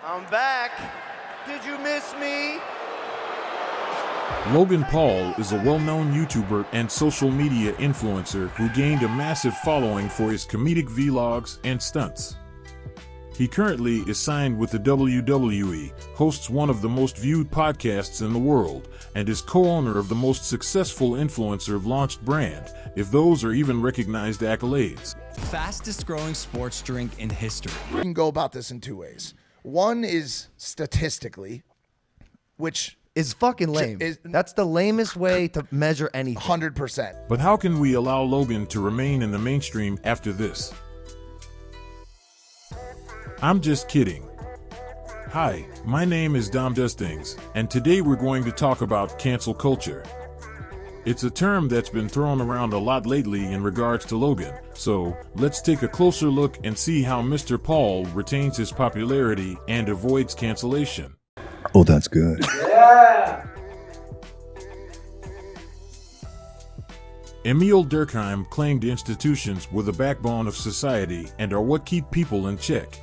I'm back. Did you miss me? Logan Paul is a well-known YouTuber and social media influencer who gained a massive following for his comedic vlogs and stunts. He currently is signed with the WWE, hosts one of the most viewed podcasts in the world, and is co-owner of the most successful influencer-launched brand, if those are even recognized accolades. Fastest growing sports drink in history. You can go about this in two ways. One is statistically, which is fucking lame. That's the lamest way to measure anything. 100%. But how can we allow Logan to remain in the mainstream after this? I'm just kidding. Hi, my name is DomDoesThings, and today we're going to talk about cancel culture. It's a term that's been thrown around a lot lately in regards to Logan, so let's take a closer look and see how Mr. Paul retains his popularity and avoids cancellation. Oh, that's good. Yeah! Emil Durkheim claimed institutions were the backbone of society and are what keep people in check.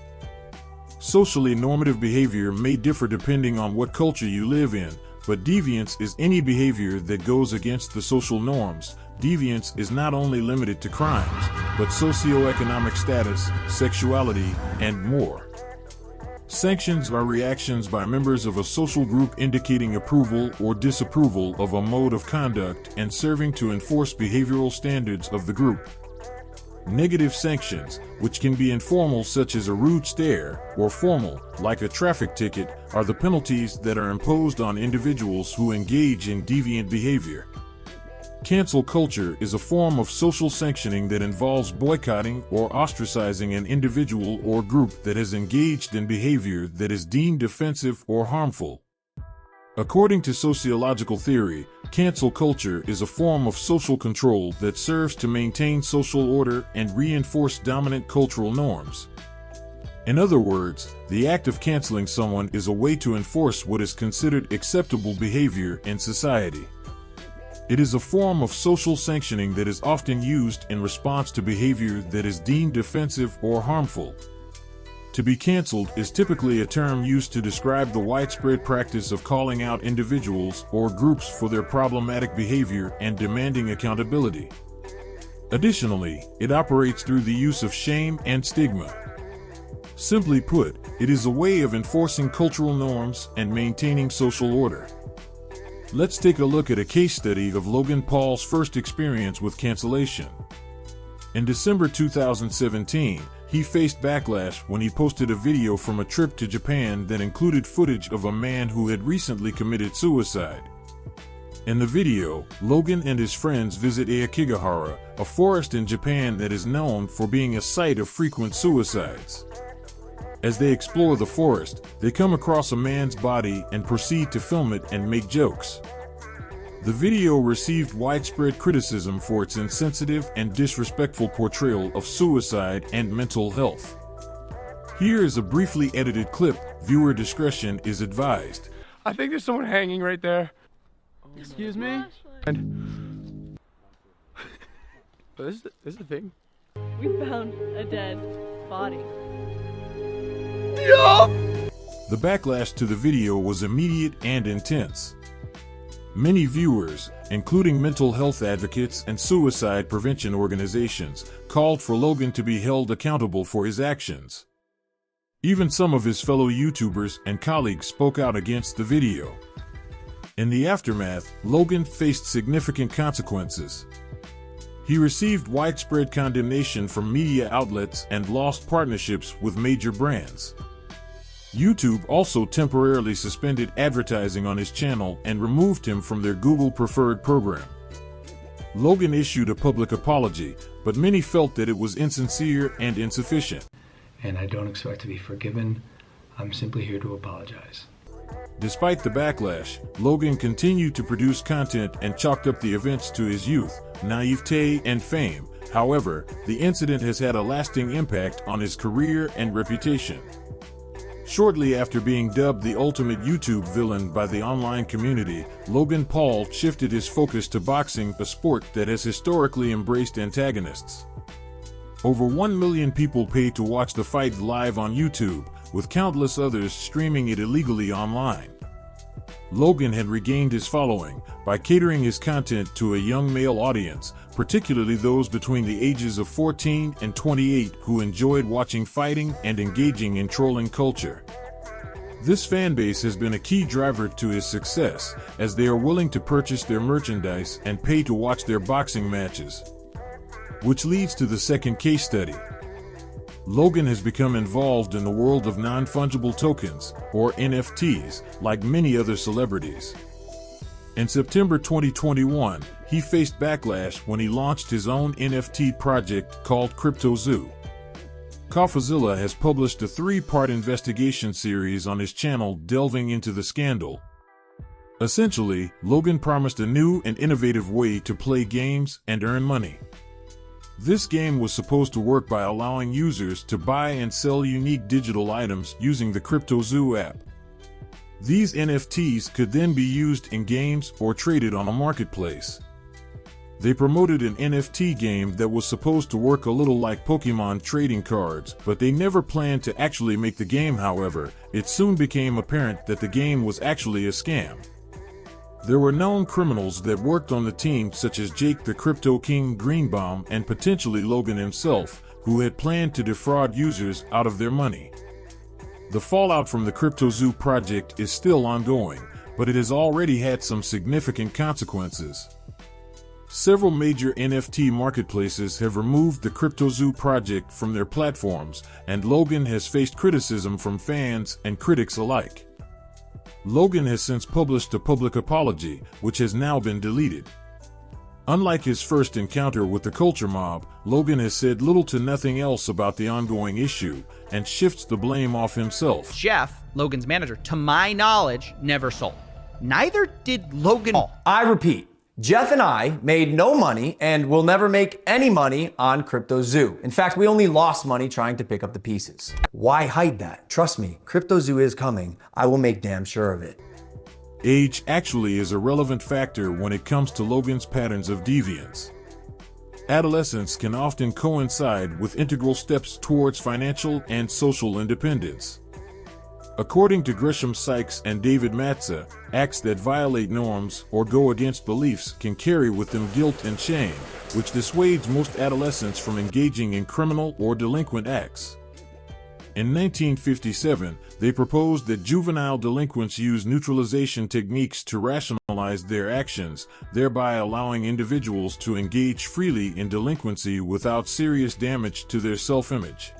Socially normative behavior may differ depending on what culture you live in, but deviance is any behavior that goes against the social norms. Deviance is not only limited to crimes, but socioeconomic status, sexuality, and more. Sanctions are reactions by members of a social group indicating approval or disapproval of a mode of conduct and serving to enforce behavioral standards of the group. Negative sanctions, which can be informal such as a rude stare, or formal, like a traffic ticket, are the penalties that are imposed on individuals who engage in deviant behavior. Cancel culture is a form of social sanctioning that involves boycotting or ostracizing an individual or group that has engaged in behavior that is deemed offensive or harmful. According to sociological theory, cancel culture is a form of social control that serves to maintain social order and reinforce dominant cultural norms. In other words, the act of canceling someone is a way to enforce what is considered acceptable behavior in society. It is a form of social sanctioning that is often used in response to behavior that is deemed offensive or harmful. To be canceled is typically a term used to describe the widespread practice of calling out individuals or groups for their problematic behavior and demanding accountability. Additionally, it operates through the use of shame and stigma. Simply put, it is a way of enforcing cultural norms and maintaining social order. Let's take a look at a case study of Logan Paul's first experience with cancellation. In December 2017, he faced backlash when he posted a video from a trip to Japan that included footage of a man who had recently committed suicide. In the video, Logan and his friends visit Aokigahara, a forest in Japan that is known for being a site of frequent suicides. As they explore the forest, they come across a man's body and proceed to film it and make jokes. The video received widespread criticism for its insensitive and disrespectful portrayal of suicide and mental health. Here is a briefly edited clip. Viewer discretion is advised. I think there's someone hanging right there. Excuse me? And this is the thing. We found a dead body. The backlash to the video was immediate and intense. Many viewers, including mental health advocates and suicide prevention organizations, called for Logan to be held accountable for his actions. Even some of his fellow YouTubers and colleagues spoke out against the video. In the aftermath, Logan faced significant consequences. He received widespread condemnation from media outlets and lost partnerships with major brands. YouTube also temporarily suspended advertising on his channel and removed him from their Google Preferred program. Logan issued a public apology, but many felt that it was insincere and insufficient. And I don't expect to be forgiven. I'm simply here to apologize. Despite the backlash, Logan continued to produce content and chalked up the events to his youth, naivete, and fame. However, the incident has had a lasting impact on his career and reputation. Shortly after being dubbed the ultimate YouTube villain by the online community, Logan Paul shifted his focus to boxing, a sport that has historically embraced antagonists. Over 1 million people paid to watch the fight live on YouTube, with countless others streaming it illegally online. Logan had regained his following by catering his content to a young male audience, particularly those between the ages of 14 and 28 who enjoyed watching fighting and engaging in trolling culture. This fanbase has been a key driver to his success, as they are willing to purchase their merchandise and pay to watch their boxing matches. Which leads to the second case study. Logan has become involved in the world of non-fungible tokens, or NFTs, like many other celebrities. In September 2021, he faced backlash when he launched his own NFT project called CryptoZoo. Coffeezilla has published a 3-part investigation series on his channel delving into the scandal. Essentially, Logan promised a new and innovative way to play games and earn money. This game was supposed to work by allowing users to buy and sell unique digital items using the CryptoZoo app. These NFTs could then be used in games or traded on a marketplace. They promoted an NFT game that was supposed to work a little like Pokémon trading cards, but they never planned to actually make the game. However, it soon became apparent that the game was actually a scam. There were known criminals that worked on the team, such as Jake the Crypto King Greenbaum and potentially Logan himself, who had planned to defraud users out of their money. The fallout from the CryptoZoo project is still ongoing, but it has already had some significant consequences. Several major NFT marketplaces have removed the CryptoZoo project from their platforms, and Logan has faced criticism from fans and critics alike. Logan has since published a public apology, which has now been deleted. Unlike his first encounter with the culture mob, Logan has said little to nothing else about the ongoing issue and shifts the blame off himself. Jeff, Logan's manager, to my knowledge, never sold. Neither did Logan Paul. I repeat, Jeff and I made no money and will never make any money on CryptoZoo. In fact, we only lost money trying to pick up the pieces. Why hide that? Trust me, CryptoZoo is coming. I will make damn sure of it. Age actually is a relevant factor when it comes to Logan's patterns of deviance. Adolescence can often coincide with integral steps towards financial and social independence. According to Gresham Sykes and David Matza, acts that violate norms or go against beliefs can carry with them guilt and shame, which dissuades most adolescents from engaging in criminal or delinquent acts. In 1957, they proposed that juvenile delinquents use neutralization techniques to rationalize their actions, thereby allowing individuals to engage freely in delinquency without serious damage to their self-image.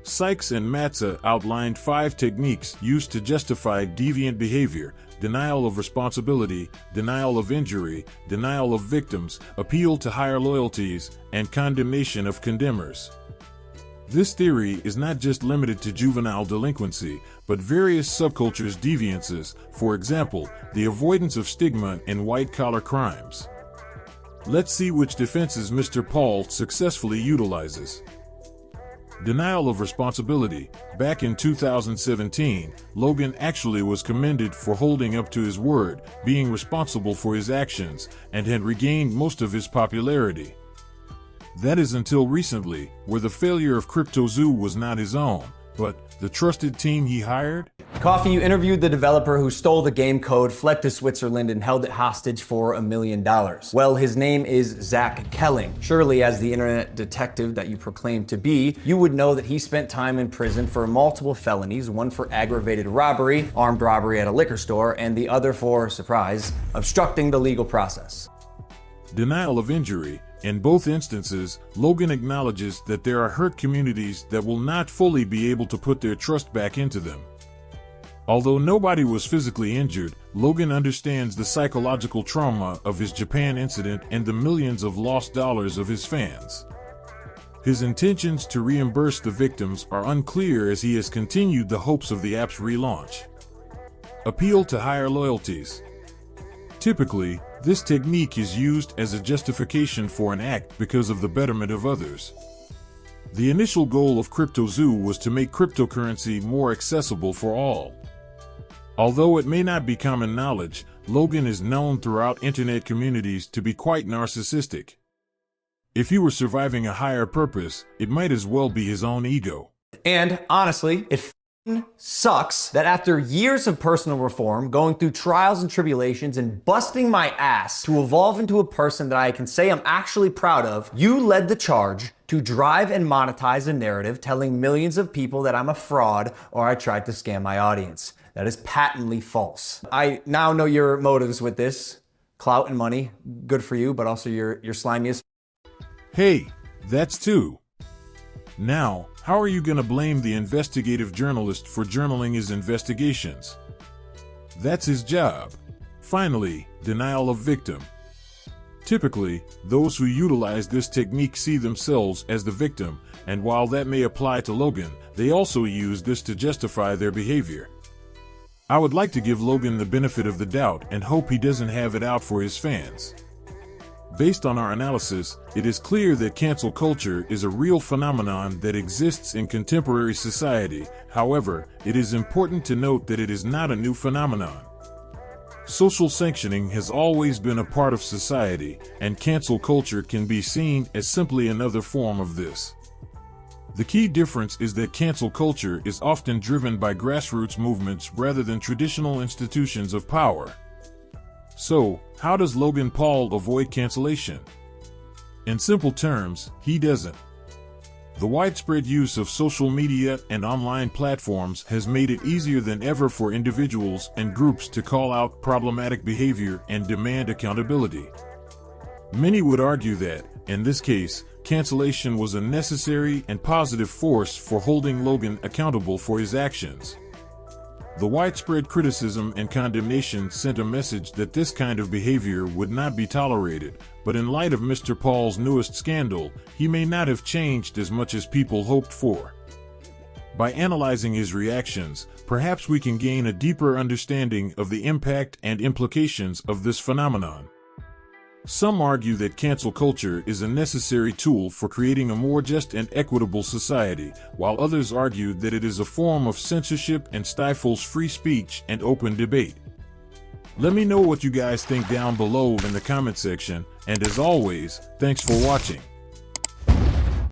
Sykes and Matza outlined 5 techniques used to justify deviant behavior: denial of responsibility, denial of injury, denial of victims, appeal to higher loyalties, and condemnation of condemners. This theory is not just limited to juvenile delinquency, but various subcultures' deviances, for example, the avoidance of stigma in white-collar crimes. Let's see which defenses Mr. Paul successfully utilizes. Denial of responsibility. Back in 2017, Logan actually was commended for holding up to his word, being responsible for his actions, and had regained most of his popularity. That is until recently, where the failure of CryptoZoo was not his own, but the trusted team he hired? Coffee, you interviewed the developer who stole the game code, fled to Switzerland, and held it hostage for $1 million. Well, his name is Zach Kelling. Surely, as the internet detective that you proclaim to be, you would know that he spent time in prison for multiple felonies, one for aggravated robbery, armed robbery at a liquor store, and the other for, surprise, obstructing the legal process. Denial of injury. In both instances, Logan acknowledges that there are hurt communities that will not fully be able to put their trust back into them. Although nobody was physically injured, Logan understands the psychological trauma of his Japan incident and the millions of lost dollars of his fans. His intentions to reimburse the victims are unclear as he has continued the hopes of the app's relaunch. Appeal to higher loyalties. Typically, this technique is used as a justification for an act because of the betterment of others. The initial goal of CryptoZoo was to make cryptocurrency more accessible for all. Although it may not be common knowledge, Logan is known throughout internet communities to be quite narcissistic. If he were surviving a higher purpose, it might as well be his own ego. And honestly, sucks that after years of personal reform, going through trials and tribulations and busting my ass to evolve into a person that I can say I'm actually proud of, you led the charge to drive and monetize a narrative telling millions of people that I'm a fraud or I tried to scam my audience. That is patently false. I now know your motives with this. Clout and money, good for you, but also you're slimy as Hey, that's two. Now, how are you gonna blame the investigative journalist for journaling his investigations? That's his job. Finally, denial of victim. Typically, those who utilize this technique see themselves as the victim, and while that may apply to Logan, they also use this to justify their behavior. I would like to give Logan the benefit of the doubt and hope he doesn't have it out for his fans. Based on our analysis, it is clear that cancel culture is a real phenomenon that exists in contemporary society. However, it is important to note that it is not a new phenomenon. Social sanctioning has always been a part of society, and cancel culture can be seen as simply another form of this. The key difference is that cancel culture is often driven by grassroots movements rather than traditional institutions of power. So, how does Logan Paul avoid cancellation? In simple terms, he doesn't. The widespread use of social media and online platforms has made it easier than ever for individuals and groups to call out problematic behavior and demand accountability. Many would argue that, in this case, cancellation was a necessary and positive force for holding Logan accountable for his actions. The widespread criticism and condemnation sent a message that this kind of behavior would not be tolerated, but in light of Mr. Paul's newest scandal, he may not have changed as much as people hoped for. By analyzing his reactions, perhaps we can gain a deeper understanding of the impact and implications of this phenomenon. Some argue that cancel culture is a necessary tool for creating a more just and equitable society, while others argue that it is a form of censorship and stifles free speech and open debate. Let me know what you guys think down below in the comment section, and as always, thanks for watching.